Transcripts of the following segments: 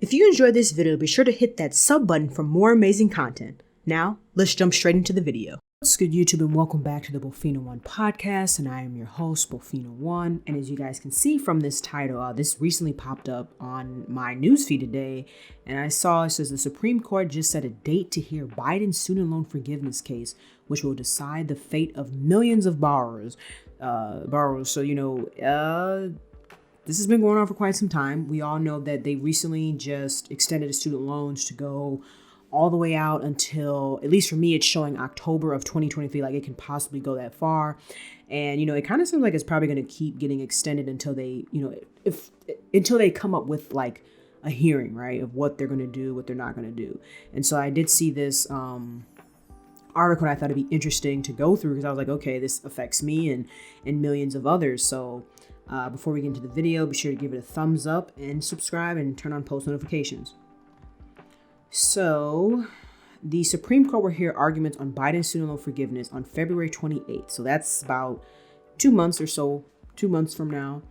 If you enjoyed this video, be sure to hit that sub button for more amazing content. Now, let's jump straight into the video. What's good, YouTube, and welcome back to the Bofino One podcast, and I am your host, Bofino One. And as you guys can see from this title, this recently popped up on my newsfeed today, and I saw it says the Supreme Court just set a date to hear Biden's student loan forgiveness case, which will decide the fate of millions of borrowers. So, this has been going on for quite some time. We all know that they recently just extended the student loans to go all the way out until, at least for me, it's showing October of 2023, like it can possibly go that far. And, it kind of seems like it's probably going to keep getting extended until they, until they come up with like a hearing, right, of what they're going to do, what they're not going to do. And so I did see this article, and I thought it'd be interesting to go through because I was like, okay, this affects me and millions of others. So before we get into the video, be sure to give it a thumbs up and subscribe and turn on post notifications. So, the Supreme Court will hear arguments on Biden's student loan forgiveness on February 28th. So that's about 2 months from now.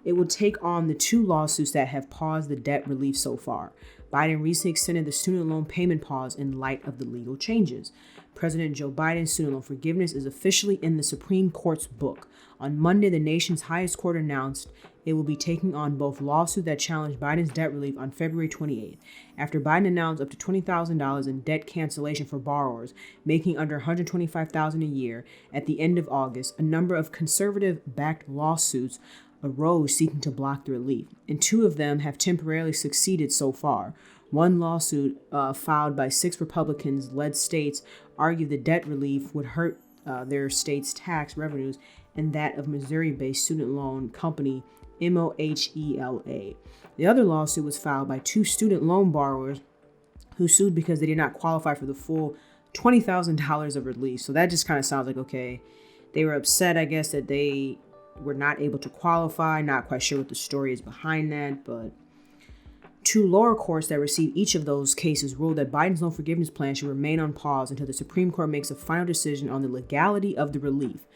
It will take on the two lawsuits that have paused the debt relief so far. Biden recently extended the student loan payment pause in light of the legal changes. President Joe Biden's student loan forgiveness is officially in the Supreme Court's book. On Monday, the nation's highest court announced it will be taking on both lawsuits that challenge Biden's debt relief on February 28th, after Biden announced up to $20,000 in debt cancellation for borrowers making under $125,000 a year. At the end of August, a number of conservative-backed lawsuits arose seeking to block the relief, and two of them have temporarily succeeded so far. One lawsuit filed by 6 Republicans-led states argued the debt relief would hurt their state's tax revenues, and that of Missouri-based student loan company MOHELA. The other lawsuit was filed by 2 student loan borrowers who sued because they did not qualify for the full $20,000 of relief. So that just kind of sounds like, okay, they were upset, I guess, that they were not able to qualify. Not quite sure what the story is behind that, but 2 lower courts that received each of those cases ruled that Biden's loan forgiveness plan should remain on pause until the Supreme Court makes a final decision on the legality of the relief.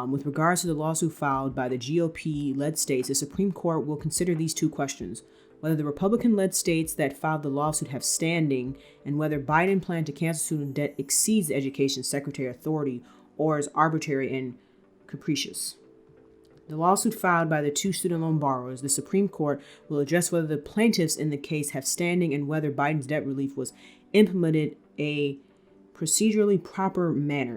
With regards to the lawsuit filed by the GOP-led states, the Supreme Court will consider these 2 questions: whether the Republican-led states that filed the lawsuit have standing, and whether Biden plan to cancel student debt exceeds the Education Secretary authority or is arbitrary and capricious. The lawsuit filed by the 2 student loan borrowers, the Supreme Court will address whether the plaintiffs in the case have standing and whether Biden's debt relief was implemented in a procedurally proper manner.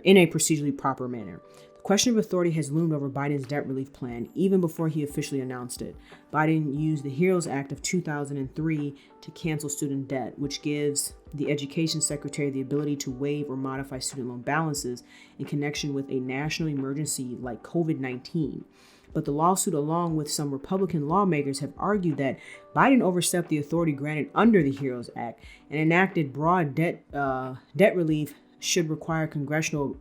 The question of authority has loomed over Biden's debt relief plan even before he officially announced it. Biden used the HEROES Act of 2003 to cancel student debt, which gives the Education Secretary the ability to waive or modify student loan balances in connection with a national emergency like COVID-19. But the lawsuit, along with some Republican lawmakers, have argued that Biden overstepped the authority granted under the HEROES Act and enacted broad debt relief should require congressional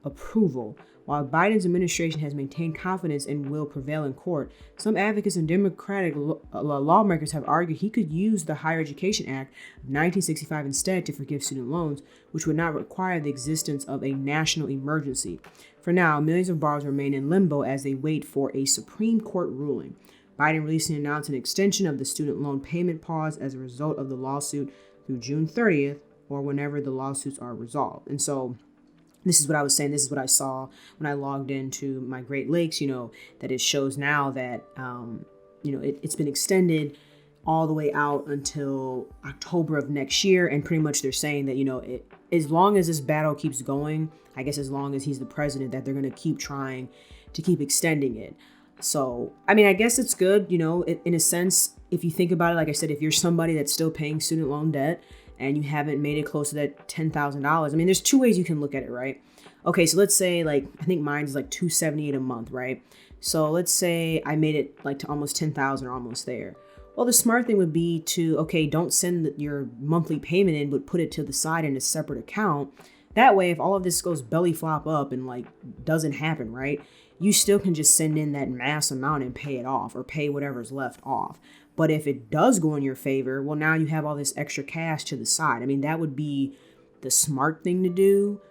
approval. While Biden's administration has maintained confidence and will prevail in court, some advocates and Democratic lawmakers have argued he could use the Higher Education Act of 1965 instead to forgive student loans, which would not require the existence of a national emergency. For now, millions of borrowers remain in limbo as they wait for a Supreme Court ruling. Biden recently announced an extension of the student loan payment pause as a result of the lawsuit through June 30th or whenever the lawsuits are resolved. And so this is what I was saying. This is what I saw when I logged into my Great Lakes, that it shows now that, it's been extended all the way out until October of next year. And pretty much they're saying that, as long as this battle keeps going, I guess as long as he's the president, that they're going to keep trying to keep extending it. So, I mean, I guess it's good, in a sense, if you think about it, like I said, if you're somebody that's still paying student loan debt and you haven't made it close to that $10,000, I mean, there's 2 ways you can look at it, right? Okay, so let's say I think mine is $278 a month, right? So let's say I made it to almost 10,000 or almost there. Well, the smart thing would be to, don't send your monthly payment in, but put it to the side in a separate account. That way, if all of this goes belly flop up and doesn't happen, right, you still can just send in that mass amount and pay it off or pay whatever's left off. But if it does go in your favor, well, now you have all this extra cash to the side. I mean, that would be the smart thing to do,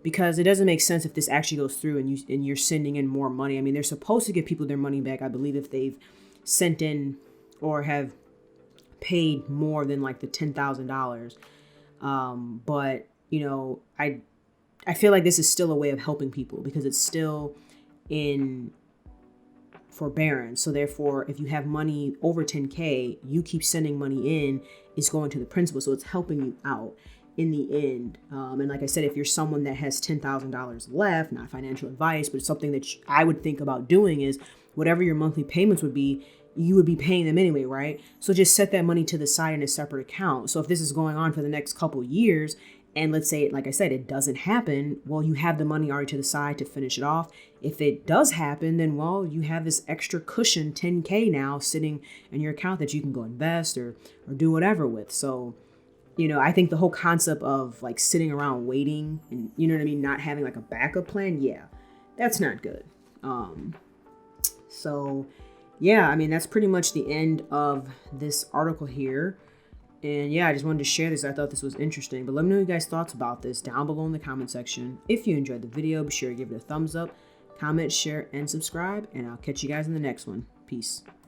because it doesn't make sense if this actually goes through and you're sending in more money. I mean, they're supposed to give people their money back, I believe, if they've sent in or have paid more than like the $10,000. But you know, I feel like this is still a way of helping people because it's still in forbearance. So therefore, if you have money over 10K, you keep sending money in, it's going to the principal. So it's helping you out in the end. And like I said, if you're someone that has $10,000 left, not financial advice, but something that I would think about doing is whatever your monthly payments would be, you would be paying them anyway, right? So just set that money to the side in a separate account. So if this is going on for the next couple years, and let's say, like I said, it doesn't happen, well, you have the money already to the side to finish it off. If it does happen, then, well, you have this extra cushion, 10K now, sitting in your account that you can go invest or do whatever with. So, you know, I think the whole concept of like sitting around waiting and, you know what I mean, not having like a backup plan, yeah, that's not good. So, yeah, I mean, that's pretty much the end of this article here. And yeah, I just wanted to share this. I thought this was interesting. But let me know your guys' thoughts about this down below in the comment section. If you enjoyed the video, be sure to give it a thumbs up, comment, share, and subscribe. And I'll catch you guys in the next one. Peace.